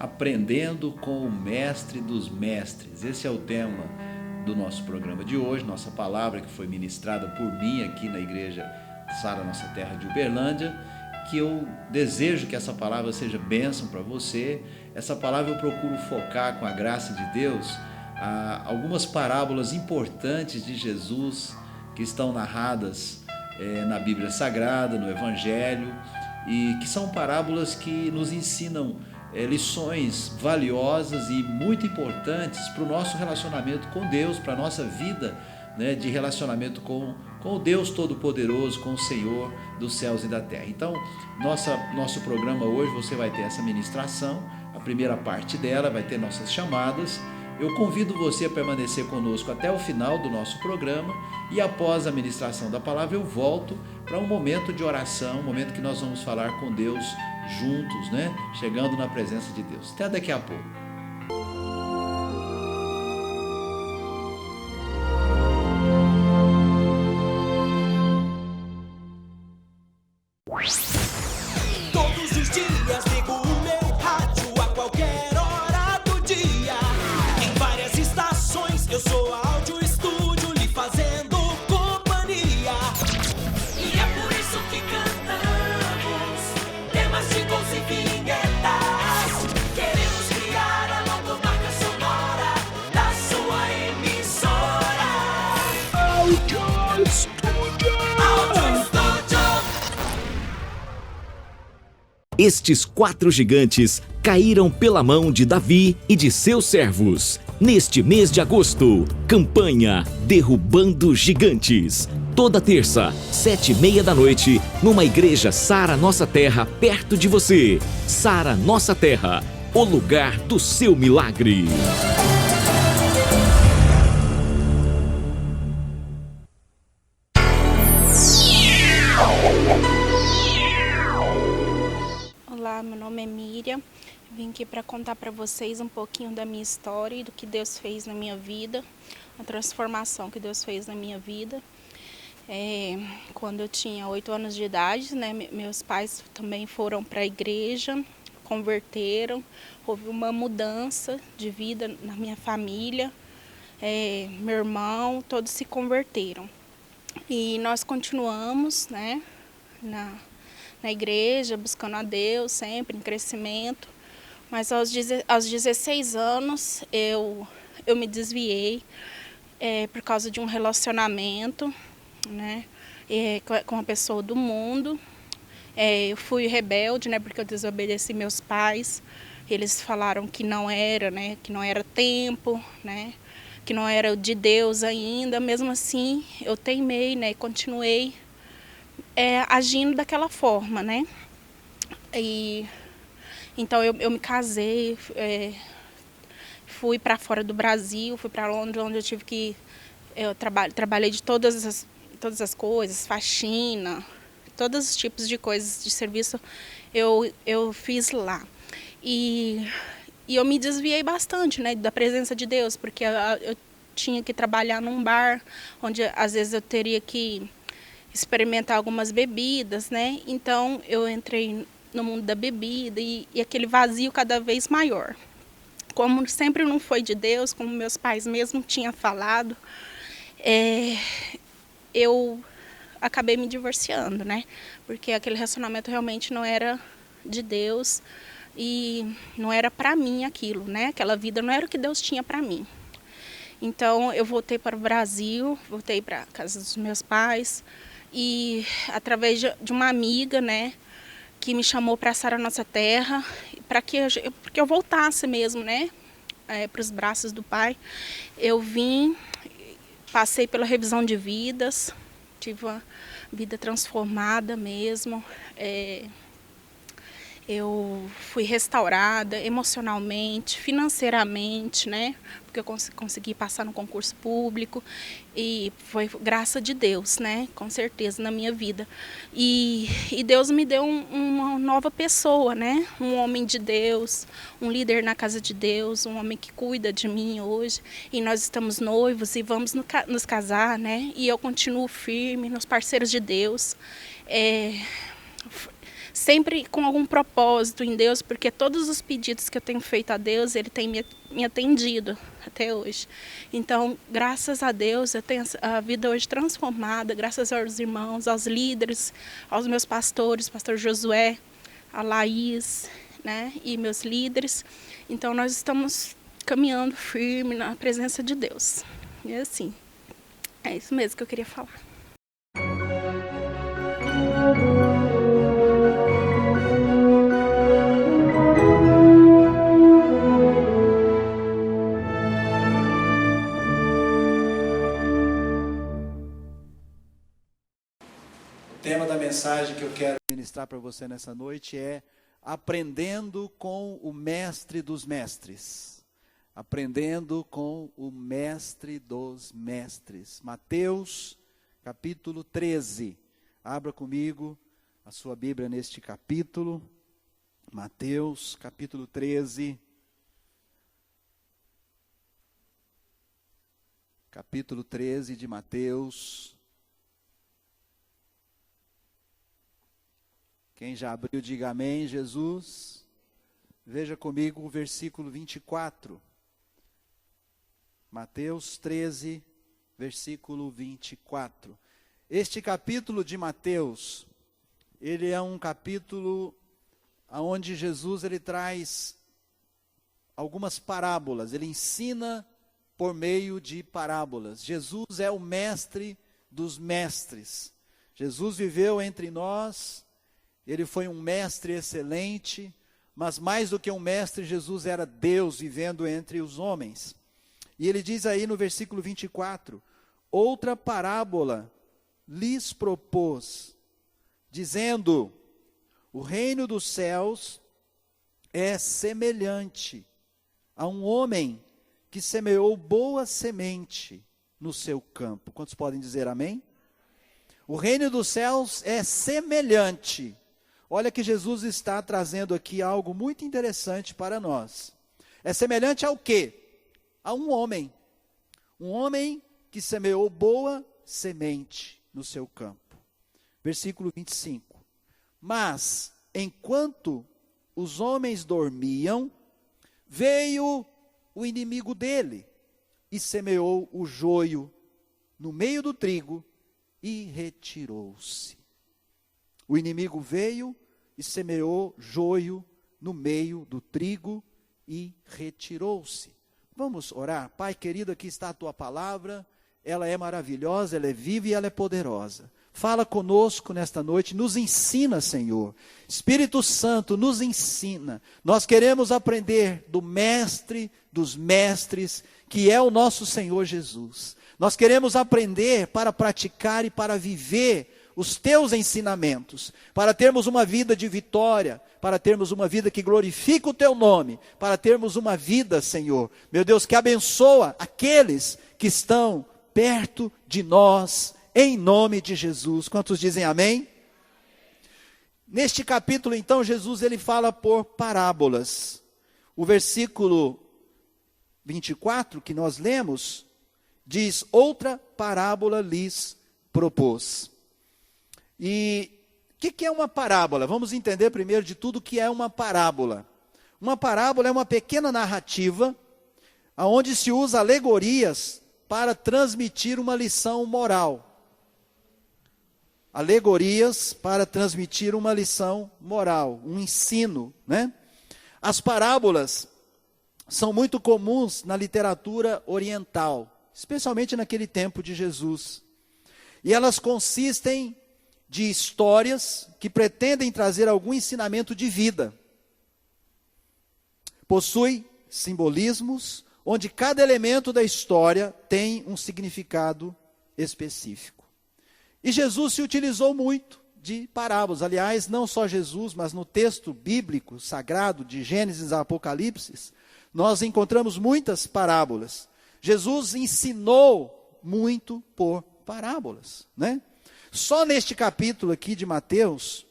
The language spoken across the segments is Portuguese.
Aprendendo com o Mestre dos Mestres. Esse é o tema do nosso programa de hoje, nossa palavra que foi ministrada por mim aqui na Igreja Sara Nossa Terra de Uberlândia, que eu desejo que essa palavra seja bênção para você. Essa palavra eu procuro focar, com a graça de Deus, algumas parábolas importantes de Jesus que estão narradas na Bíblia Sagrada, no Evangelho, e que são parábolas que nos ensinam lições valiosas e muito importantes para o nosso relacionamento com Deus, para a nossa vida, né, de relacionamento com o Deus Todo-Poderoso, com o Senhor dos céus e da terra. Então, nosso programa hoje, você vai ter essa ministração, a primeira parte dela vai ter nossas chamadas. Eu convido você a permanecer conosco até o final do nosso programa e após a ministração da palavra eu volto para um momento de oração, um momento que nós vamos falar com Deus juntos, né? Chegando na presença de Deus. Até daqui a pouco. Todos os dias ligo o meu rádio a qualquer hora do dia. Em várias estações eu sou áudio estúdio lhe fazendo companhia. E é por isso que cantamos temas de gols e vinhetas. Queremos criar a logomarca sonora da sua emissora. Áudio Estúdio. Áudio Estúdio. Estes 4 gigantes caíram pela mão de Davi e de seus servos. Neste mês de agosto, campanha Derrubando Gigantes. Toda terça, 7h30 da noite, numa igreja Sara Nossa Terra perto de você. Sara Nossa Terra, o lugar do seu milagre. Olá, meu nome é Miriam. Vim aqui para contar para vocês um pouquinho da minha história e do que Deus fez na minha vida, a transformação que Deus fez na minha vida. Quando eu tinha 8 anos de idade, né, meus pais também foram para a igreja, converteram, houve uma mudança de vida na minha família, meu irmão, todos se converteram. E nós continuamos, né, na igreja, buscando a Deus, sempre em crescimento. Mas aos 16 anos eu me desviei por causa de um relacionamento, né, com uma pessoa do mundo. Eu fui rebelde, né, porque eu desobedeci meus pais. Eles falaram que não era, né, que não era tempo, né, que não era de Deus ainda. Mesmo assim, eu teimei, né, e continuei agindo daquela forma, né. Então eu me casei, fui para fora do Brasil, fui para Londres, onde eu tive que trabalhei de todas as coisas, faxina, todos os tipos de coisas de serviço eu fiz lá. E eu me desviei bastante, né, da presença de Deus, porque eu tinha que trabalhar num bar, onde às vezes eu teria que experimentar algumas bebidas, né? Então eu entrei no mundo da bebida e aquele vazio cada vez maior. Como sempre não foi de Deus, como meus pais mesmo tinham falado, eu acabei me divorciando, né? Porque aquele relacionamento realmente não era de Deus e não era para mim aquilo, né? Aquela vida não era o que Deus tinha para mim. Então eu voltei para o Brasil, voltei para a casa dos meus pais e através de uma amiga, né, que me chamou para Sara Nossa Terra, porque eu voltasse mesmo, né, para os braços do Pai. Eu vim, passei pela revisão de vidas, tive uma vida transformada mesmo. Eu fui restaurada emocionalmente, financeiramente, né? Porque eu consegui passar no concurso público e foi graça de Deus, né? Com certeza, na minha vida. E Deus me deu uma nova pessoa, né? Um homem de Deus, um líder na casa de Deus, um homem que cuida de mim hoje. E nós estamos noivos e vamos nos casar, né? E eu continuo firme nos parceiros de Deus. sempre com algum propósito em Deus, porque todos os pedidos que eu tenho feito a Deus, Ele tem me atendido até hoje. Então, graças a Deus, eu tenho a vida hoje transformada, graças aos irmãos, aos líderes, aos meus pastores, pastor Josué, a Laís, né, e meus líderes. Então, nós estamos caminhando firme na presença de Deus. E assim, é isso mesmo que eu queria falar. O tema da mensagem que eu quero ministrar para você nessa noite é Aprendendo com o Mestre dos Mestres. Aprendendo com o Mestre dos Mestres. Mateus, capítulo 13. Abra comigo a sua Bíblia neste capítulo. Mateus, capítulo 13. Capítulo 13 de Mateus. Quem já abriu, diga amém, Jesus. Veja comigo o versículo 24. Mateus 13, versículo 24. Este capítulo de Mateus, ele é um capítulo onde Jesus ele traz algumas parábolas. Ele ensina por meio de parábolas. Jesus é o mestre dos mestres. Jesus viveu entre nós. Ele foi um mestre excelente, mas mais do que um mestre, Jesus era Deus vivendo entre os homens. E ele diz aí no versículo 24, outra parábola lhes propôs, dizendo, o reino dos céus é semelhante a um homem que semeou boa semente no seu campo. Quantos podem dizer amém? O reino dos céus é semelhante. Olha que Jesus está trazendo aqui algo muito interessante para nós. É semelhante ao quê? A um homem. Um homem que semeou boa semente no seu campo. Versículo 25. Mas, enquanto os homens dormiam, veio o inimigo dele e semeou o joio no meio do trigo e retirou-se. O inimigo veio e semeou joio no meio do trigo e retirou-se. Vamos orar. Pai querido, aqui está a tua palavra. Ela é maravilhosa, ela é viva e ela é poderosa. Fala conosco nesta noite, nos ensina, Senhor. Espírito Santo, nos ensina. Nós queremos aprender do mestre dos mestres, que é o nosso Senhor Jesus. Nós queremos aprender para praticar e para viver os teus ensinamentos, para termos uma vida de vitória, para termos uma vida que glorifica o teu nome, para termos uma vida, Senhor, meu Deus, que abençoa aqueles que estão perto de nós, em nome de Jesus. Quantos dizem amém? Neste capítulo, então, Jesus ele fala por parábolas. O versículo 24, que nós lemos, diz, outra parábola lhes propôs. E o que é uma parábola? Vamos entender primeiro de tudo o que é uma parábola. Uma parábola é uma pequena narrativa, onde se usa alegorias para transmitir uma lição moral. Alegorias para transmitir uma lição moral, um ensino, né? As parábolas são muito comuns na literatura oriental, especialmente naquele tempo de Jesus. E elas consistem de histórias que pretendem trazer algum ensinamento de vida. Possui simbolismos, onde cada elemento da história tem um significado específico. E Jesus se utilizou muito de parábolas. Aliás, não só Jesus, mas no texto bíblico sagrado de Gênesis a Apocalipse, nós encontramos muitas parábolas. Jesus ensinou muito por parábolas, né? Só neste capítulo aqui de Mateus,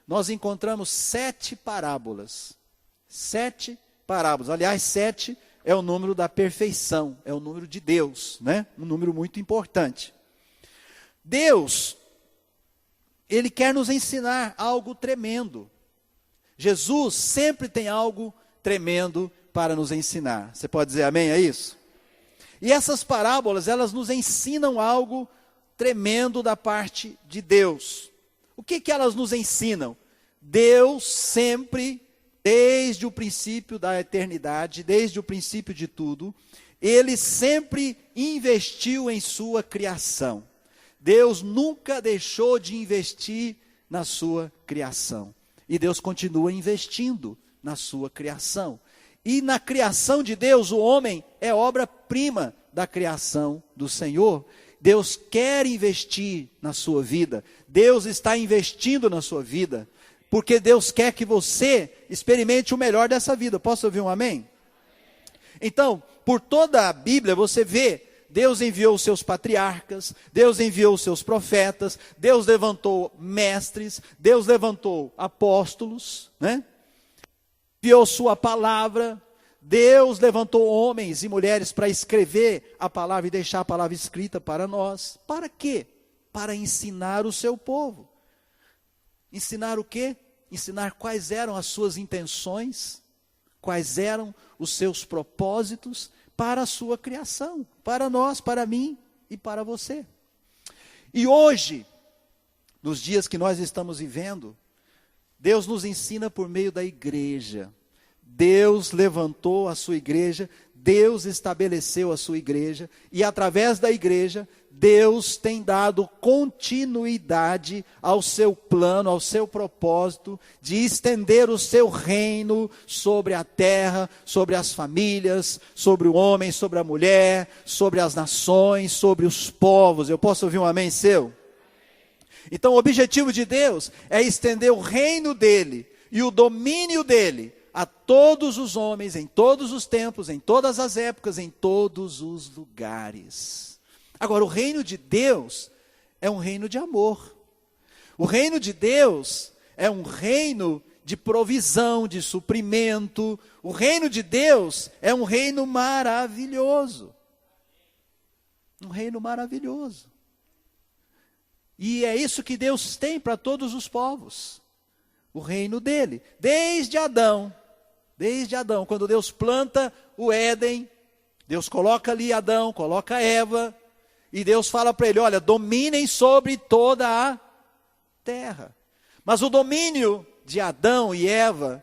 nós encontramos 7 parábolas. 7 parábolas. Aliás, 7 é o número da perfeição, é o número de Deus, né? Um número muito importante. Deus, ele quer nos ensinar algo tremendo. Jesus sempre tem algo tremendo para nos ensinar. Você pode dizer amém a isso? E essas parábolas, elas nos ensinam algo tremendo da parte de Deus. O que elas nos ensinam? Deus sempre, desde o princípio da eternidade, desde o princípio de tudo, Ele sempre investiu em sua criação. Deus nunca deixou de investir na sua criação. E Deus continua investindo na sua criação. E na criação de Deus, o homem é obra-prima da criação do Senhor. Deus quer investir na sua vida. Deus está investindo na sua vida. Porque Deus quer que você experimente o melhor dessa vida. Posso ouvir um amém? Então, por toda a Bíblia você vê, Deus enviou os seus patriarcas, Deus enviou os seus profetas, Deus levantou mestres, Deus levantou apóstolos, né? Enviou sua palavra, Deus levantou homens e mulheres para escrever a palavra e deixar a palavra escrita para nós. Para quê? Para ensinar o seu povo. Ensinar o quê? Ensinar quais eram as suas intenções, quais eram os seus propósitos para a sua criação, para nós, para mim e para você. E hoje, nos dias que nós estamos vivendo, Deus nos ensina por meio da igreja. Deus levantou a sua igreja, Deus estabeleceu a sua igreja, e através da igreja, Deus tem dado continuidade ao seu plano, ao seu propósito, de estender o seu reino sobre a terra, sobre as famílias, sobre o homem, sobre a mulher, sobre as nações, sobre os povos. Eu posso ouvir um amém seu? Então o objetivo de Deus é estender o reino dele e o domínio dele a todos os homens, em todos os tempos, em todas as épocas, em todos os lugares. Agora, o reino de Deus é um reino de amor. O reino de Deus é um reino de provisão, de suprimento. O reino de Deus é um reino maravilhoso. Um reino maravilhoso. E é isso que Deus tem para todos os povos. O reino dele. Desde Adão, quando Deus planta o Éden, Deus coloca ali Adão, coloca Eva, e Deus fala para ele, olha, dominem sobre toda a terra. Mas o domínio de Adão e Eva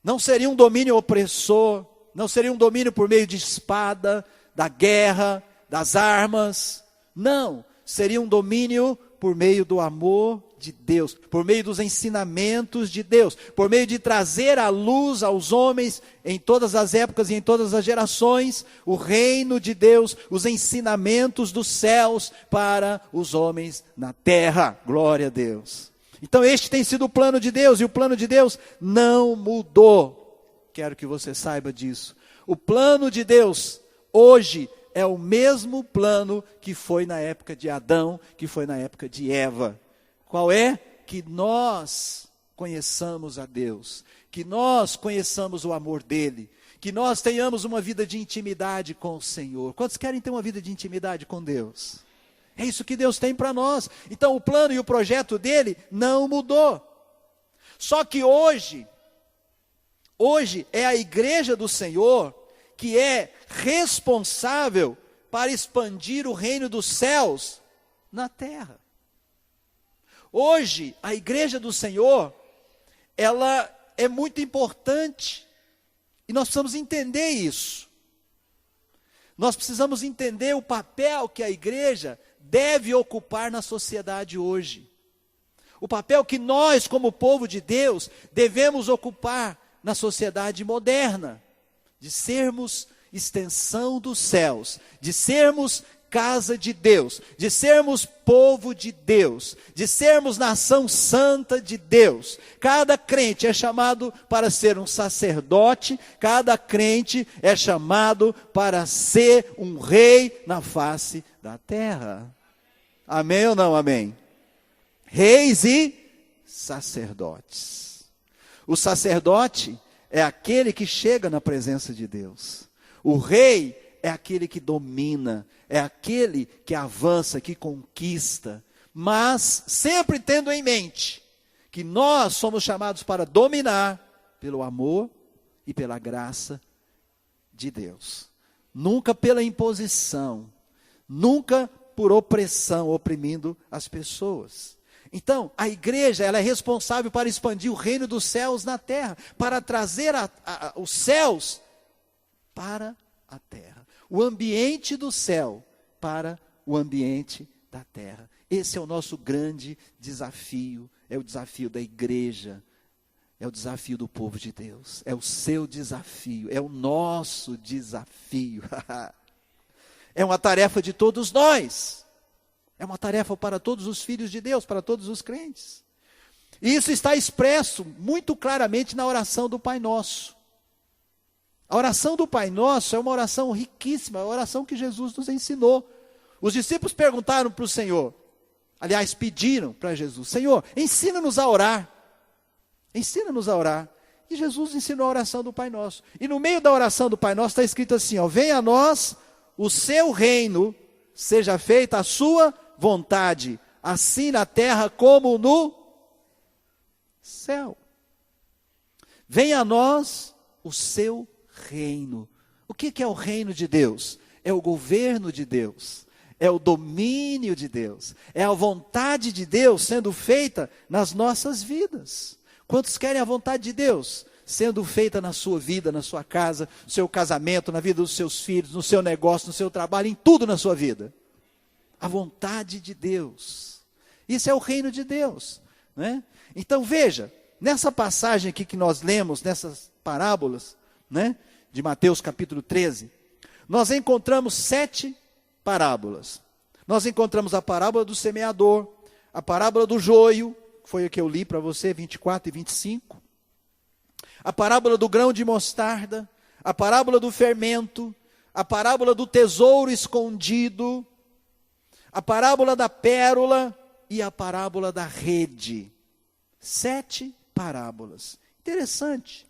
não seria um domínio opressor, não seria um domínio por meio de espada, da guerra, das armas. Não, seria um domínio por meio do amor de Deus, por meio dos ensinamentos de Deus, por meio de trazer à luz aos homens, em todas as épocas e em todas as gerações, o reino de Deus, os ensinamentos dos céus para os homens na terra. Glória a Deus. Então este tem sido o plano de Deus, e o plano de Deus não mudou. Quero que você saiba disso. O plano de Deus hoje é o mesmo plano que foi na época de Adão, que foi na época de Eva. Qual é? Que nós conheçamos a Deus, que nós conheçamos o amor dele, que nós tenhamos uma vida de intimidade com o Senhor. Quantos querem ter uma vida de intimidade com Deus? É isso que Deus tem para nós. Então o plano e o projeto dele não mudou. Só que hoje é a igreja do Senhor que é responsável para expandir o reino dos céus na terra. Hoje, a igreja do Senhor, ela é muito importante, e nós precisamos entender isso. Nós precisamos entender o papel que a igreja deve ocupar na sociedade hoje. O papel que nós, como povo de Deus, devemos ocupar na sociedade moderna, de sermos extensão dos céus, de sermos casa de Deus, de sermos povo de Deus, de sermos nação santa de Deus. Cada crente é chamado para ser um sacerdote, cada crente é chamado para ser um rei na face da terra. Amém ou não amém? Reis e sacerdotes. O sacerdote é aquele que chega na presença de Deus. O rei é aquele que domina, é aquele que avança, que conquista. mas sempre tendo em mente que nós somos chamados para dominar pelo amor e pela graça de Deus. Nunca pela imposição, nunca por opressão, oprimindo as pessoas. Então, a igreja, ela é responsável para expandir o reino dos céus na terra, para trazer os céus para a terra. O ambiente do céu para o ambiente da terra. Esse é o nosso grande desafio, é o desafio da igreja, é o desafio do povo de Deus, é o seu desafio, é o nosso desafio. É uma tarefa de todos nós, é uma tarefa para todos os filhos de Deus, para todos os crentes. E isso está expresso muito claramente na oração do Pai Nosso. A oração do Pai Nosso é uma oração riquíssima, é a oração que Jesus nos ensinou. Os discípulos perguntaram para o Senhor, aliás, pediram para Jesus: Senhor, ensina-nos a orar. Ensina-nos a orar. E Jesus ensinou a oração do Pai Nosso. E no meio da oração do Pai Nosso está escrito assim: venha a nós o seu reino, seja feita a sua vontade, assim na terra como no céu. Venha a nós o seu reino. O que é o reino de Deus? É o governo de Deus, é o domínio de Deus, é a vontade de Deus sendo feita nas nossas vidas. Quantos querem a vontade de Deus sendo feita na sua vida, na sua casa, no seu casamento, na vida dos seus filhos, no seu negócio, no seu trabalho, em tudo na sua vida? A vontade de Deus. Isso é o reino de Deus, né? Então veja, nessa passagem aqui que nós lemos, nessas parábolas, né, de Mateus capítulo 13, nós encontramos 7 parábolas. Nós encontramos a parábola do semeador, a parábola do joio, foi o que eu li para você, 24 e 25. A parábola do grão de mostarda, a parábola do fermento, a parábola do tesouro escondido, a parábola da pérola e a parábola da rede. 7 parábolas. Interessante.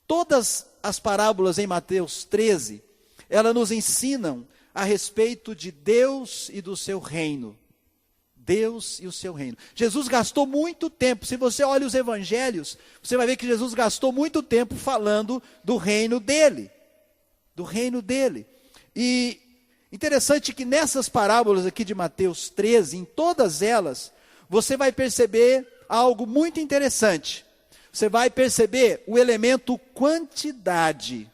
Todas as parábolas em Mateus 13, elas nos ensinam a respeito de Deus e do seu reino. Deus e o seu reino. Jesus gastou muito tempo, se você olha os evangelhos, você vai ver que Jesus gastou muito tempo falando do reino dele. Do reino dele. E interessante que nessas parábolas aqui de Mateus 13, em todas elas, você vai perceber algo muito interessante. Você vai perceber o elemento quantidade.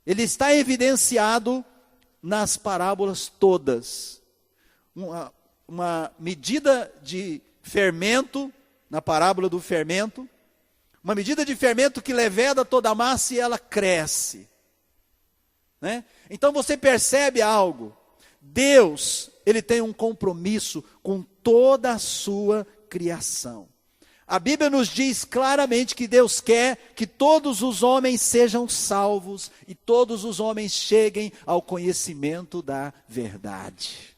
Ele está evidenciado nas parábolas todas. Uma medida de fermento, na parábola do fermento, uma medida de fermento que leveda toda a massa e ela cresce, né? Então você percebe algo, Deus, ele tem um compromisso com toda a sua criação. A Bíblia nos diz claramente que Deus quer que todos os homens sejam salvos e todos os homens cheguem ao conhecimento da verdade.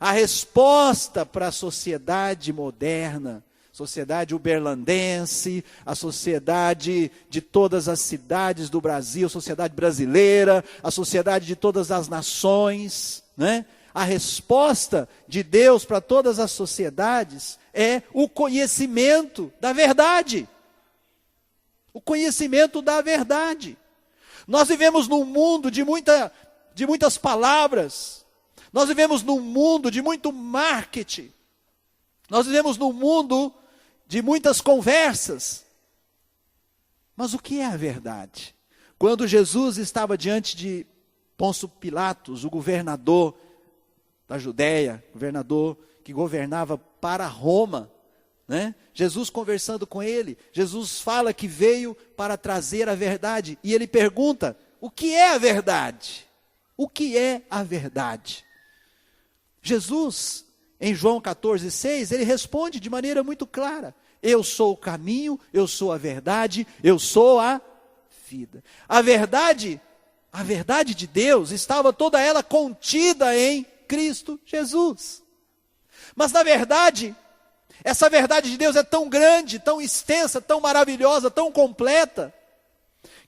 A resposta para a sociedade moderna, sociedade uberlandense, a sociedade de todas as cidades do Brasil, a sociedade brasileira, a sociedade de todas as nações, né? A resposta de Deus para todas as sociedades é o conhecimento da verdade. O conhecimento da verdade. Nós vivemos num mundo de muitas palavras. Nós vivemos num mundo de muito marketing. Nós vivemos num mundo de muitas conversas. Mas o que é a verdade? Quando Jesus estava diante de Pôncio Pilatos, o governador da Judéia, governador que governava para Roma, né? Jesus conversando com ele, Jesus fala que veio para trazer a verdade, e ele pergunta: o que é a verdade? O que é a verdade? Jesus, em João 14,6, ele responde de maneira muito clara: eu sou o caminho, eu sou a verdade, eu sou a vida. A verdade de Deus estava toda ela contida em Cristo Jesus. Mas na verdade, essa verdade de Deus é tão grande, tão extensa, tão maravilhosa, tão completa,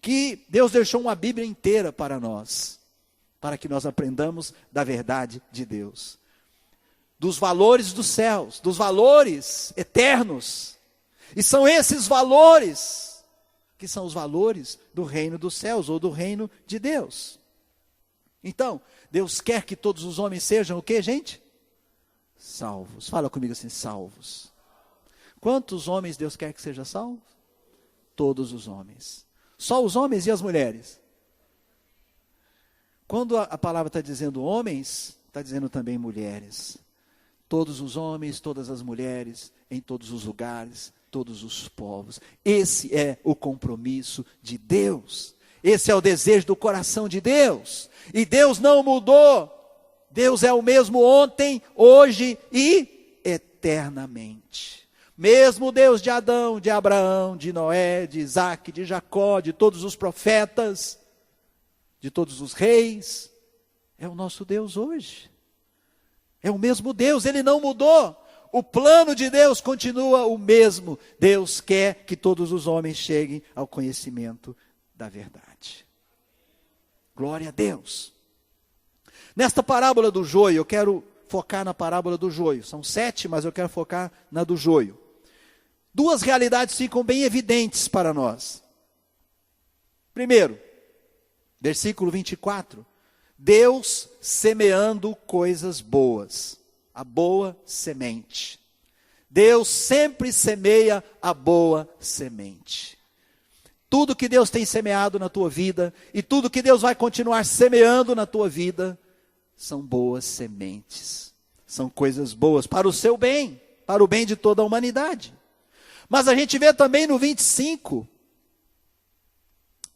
que Deus deixou uma Bíblia inteira para nós, para que nós aprendamos da verdade de Deus. dos valores dos céus, dos valores eternos. E são esses valores que são os valores do reino dos céus ou do reino de Deus. Então, Deus quer que todos os homens sejam o quê, gente? Salvos. Fala comigo assim, salvos. Quantos homens Deus quer que sejam salvos? Todos os homens. Só os homens e as mulheres? Quando a palavra está dizendo homens, está dizendo também mulheres. Todos os homens, todas as mulheres, em todos os lugares, todos os povos. Esse é o compromisso de Deus. Esse é o desejo do coração de Deus. E Deus não mudou. Deus é o mesmo ontem, hoje e eternamente. Mesmo Deus de Adão, de Abraão, de Noé, de Isaac, de Jacó, de todos os profetas, de todos os reis, é o nosso Deus hoje. É o mesmo Deus, Ele não mudou. O plano de Deus continua o mesmo. Deus quer que todos os homens cheguem ao conhecimento da verdade. Glória a Deus. Nesta parábola do joio, eu quero focar na parábola do joio. São 7, mas eu quero focar na do joio. Duas realidades ficam bem evidentes para nós. Primeiro, versículo 24. Deus semeando coisas boas. A boa semente. Deus sempre semeia a boa semente. Tudo que Deus tem semeado na tua vida e tudo que Deus vai continuar semeando na tua vida são boas sementes. São coisas boas para o seu bem, para o bem de toda a humanidade. Mas a gente vê também no 25,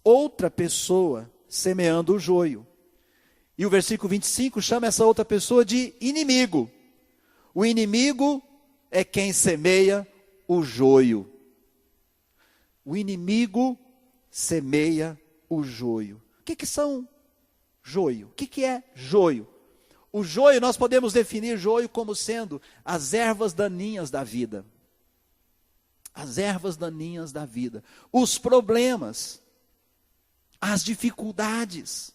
outra pessoa semeando o joio. E o versículo 25 chama essa outra pessoa de inimigo. O inimigo é quem semeia o joio. O inimigo semeia o joio. O que são joio? O que é joio? O joio, nós podemos definir joio como sendo as ervas daninhas da vida. As ervas daninhas da vida. Os problemas, as dificuldades,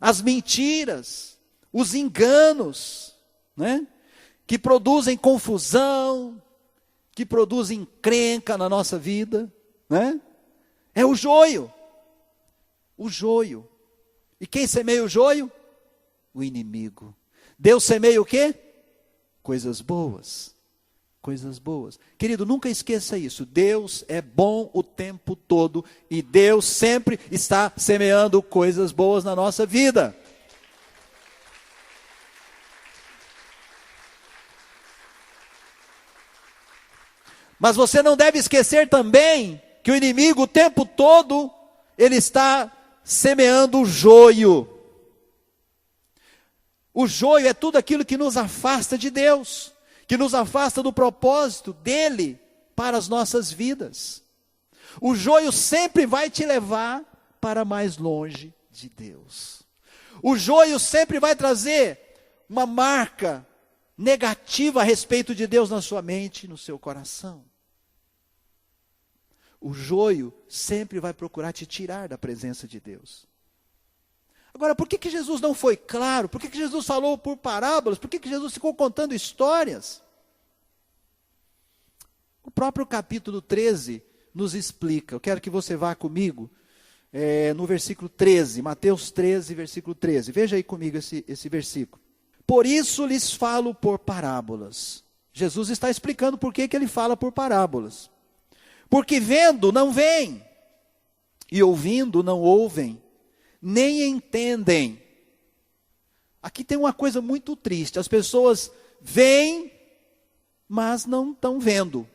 as mentiras, os enganos, né? Que produzem confusão, que produzem encrenca na nossa vida, né? É o joio. O joio. E quem semeia o joio? O inimigo. Deus semeia o quê? Coisas boas. Coisas boas. Querido, nunca esqueça isso. Deus é bom o tempo todo e Deus sempre está semeando coisas boas na nossa vida. Mas você não deve esquecer também que o inimigo o tempo todo, ele está semeando o joio. O joio é tudo aquilo que nos afasta de Deus, que nos afasta do propósito dele para as nossas vidas. O joio sempre vai te levar para mais longe de Deus. O joio sempre vai trazer uma marca negativa a respeito de Deus na sua mente e no seu coração. O joio sempre vai procurar te tirar da presença de Deus. Agora, por que Jesus não foi claro? Por que Jesus falou por parábolas? Por que Jesus ficou contando histórias? O próprio capítulo 13 nos explica. Eu quero que você vá comigo no versículo 13, Mateus 13, versículo 13. Veja aí comigo esse versículo. Por isso lhes falo por parábolas. Jesus está explicando por que ele fala por parábolas. Porque vendo não veem, e ouvindo não ouvem, nem entendem. Aqui tem uma coisa muito triste. As pessoas veem, mas não estão vendo.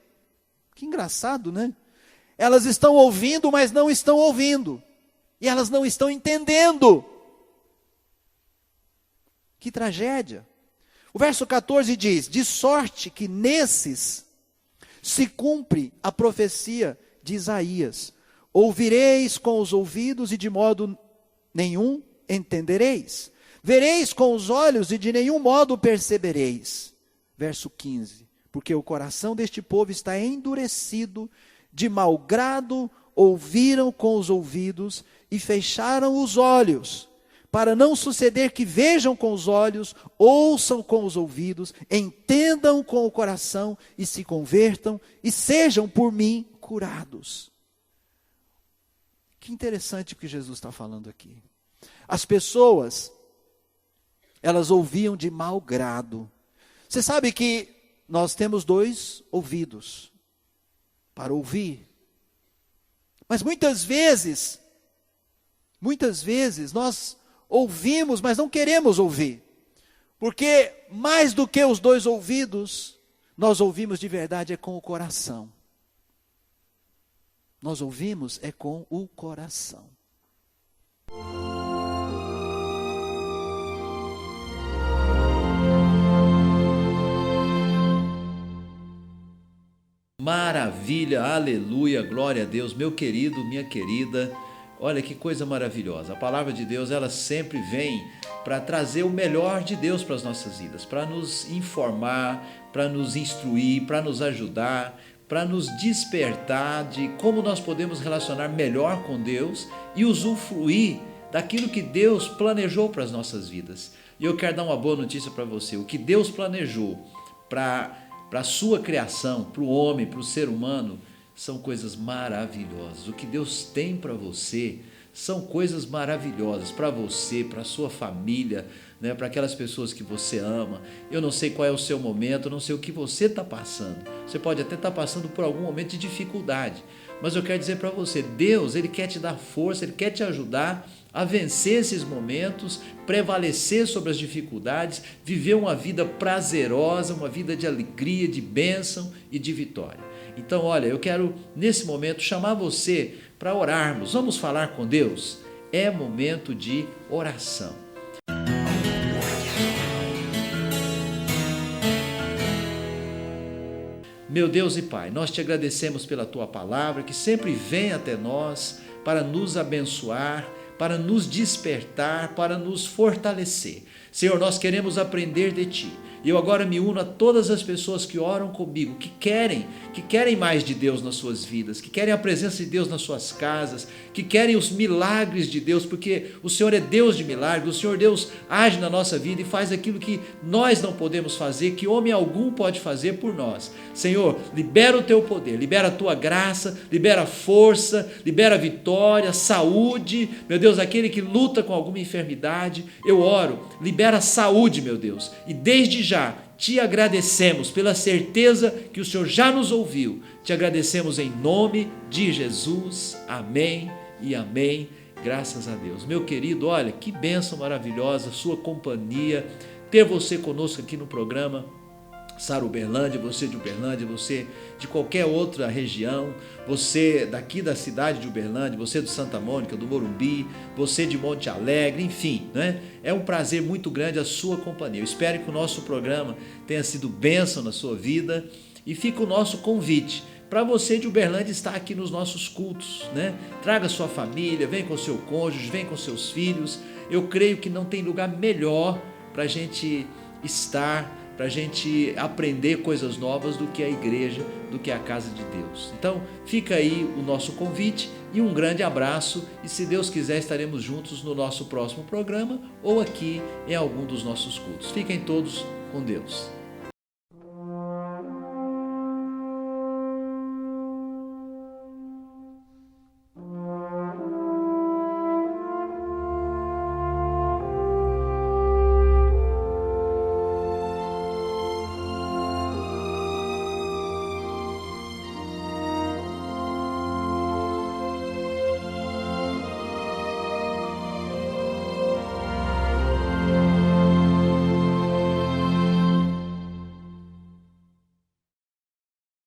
Que engraçado, né? Elas estão ouvindo, mas não estão ouvindo. E elas não estão entendendo. Que tragédia. O verso 14 diz: de sorte que nesses se cumpre a profecia de Isaías. Ouvireis com os ouvidos e de modo nenhum entendereis. Vereis com os olhos e de nenhum modo percebereis. Verso 15. Porque o coração deste povo está endurecido, de mau grado ouviram com os ouvidos e fecharam os olhos, para não suceder que vejam com os olhos, ouçam com os ouvidos, entendam com o coração e se convertam e sejam por mim curados. Que interessante o que Jesus está falando aqui. As pessoas, elas ouviam de mau grado. Você sabe que nós temos 2 ouvidos para ouvir. Mas muitas vezes nós ouvimos, mas não queremos ouvir. Porque mais do que os 2 ouvidos, nós ouvimos de verdade é com o coração. Nós ouvimos é com o coração. Maravilha, aleluia, glória a Deus, meu querido, minha querida. Olha que coisa maravilhosa. A palavra de Deus, ela sempre vem para trazer o melhor de Deus para as nossas vidas, para nos informar, para nos instruir, para nos ajudar, para nos despertar de como nós podemos relacionar melhor com Deus e usufruir daquilo que Deus planejou para as nossas vidas. E eu quero dar uma boa notícia para você. O que Deus planejou para a sua criação, para o homem, para o ser humano, são coisas maravilhosas. O que Deus tem para você são coisas maravilhosas para você, para a sua família, né, para aquelas pessoas que você ama. Eu não sei qual é o seu momento, eu não sei o que você está passando. Você pode até estar passando por algum momento de dificuldade, mas eu quero dizer para você, Deus, Ele quer te dar força, Ele quer te ajudar a vencer esses momentos, prevalecer sobre as dificuldades, viver uma vida prazerosa, uma vida de alegria, de bênção e de vitória. Então, olha, eu quero nesse momento chamar você para orarmos. Vamos falar com Deus? É momento de oração. Meu Deus e Pai, nós te agradecemos pela Tua palavra, que sempre vem até nós para nos abençoar, para nos despertar, para nos fortalecer. Senhor, nós queremos aprender de Ti. E eu agora me uno a todas as pessoas que oram comigo, que querem mais de Deus nas suas vidas, que querem a presença de Deus nas suas casas, que querem os milagres de Deus, porque o Senhor é Deus de milagres, o Senhor Deus age na nossa vida e faz aquilo que nós não podemos fazer, que homem algum pode fazer por nós. Senhor, libera o Teu poder, libera a Tua graça, libera força, libera vitória, saúde. Meu Deus, aquele que luta com alguma enfermidade, eu oro, libera saúde, meu Deus, e desde já te agradecemos pela certeza que o Senhor já nos ouviu. Te agradecemos em nome de Jesus. Amém e amém. Graças a Deus. Meu querido, olha, que bênção maravilhosa, sua companhia, ter você conosco aqui no programa Sara Uberlândia, você de Uberlândia, você de qualquer outra região, você daqui da cidade de Uberlândia, você do Santa Mônica, do Morumbi, você de Monte Alegre, enfim, né? É um prazer muito grande a sua companhia. Eu espero que o nosso programa tenha sido bênção na sua vida e fica o nosso convite para você de Uberlândia estar aqui nos nossos cultos, né? Traga sua família, vem com seu cônjuge, vem com seus filhos. Eu creio que não tem lugar melhor para a gente estar, para a gente aprender coisas novas do que a igreja, do que a casa de Deus. Então, fica aí o nosso convite e um grande abraço, e se Deus quiser estaremos juntos no nosso próximo programa ou aqui em algum dos nossos cultos. Fiquem todos com Deus.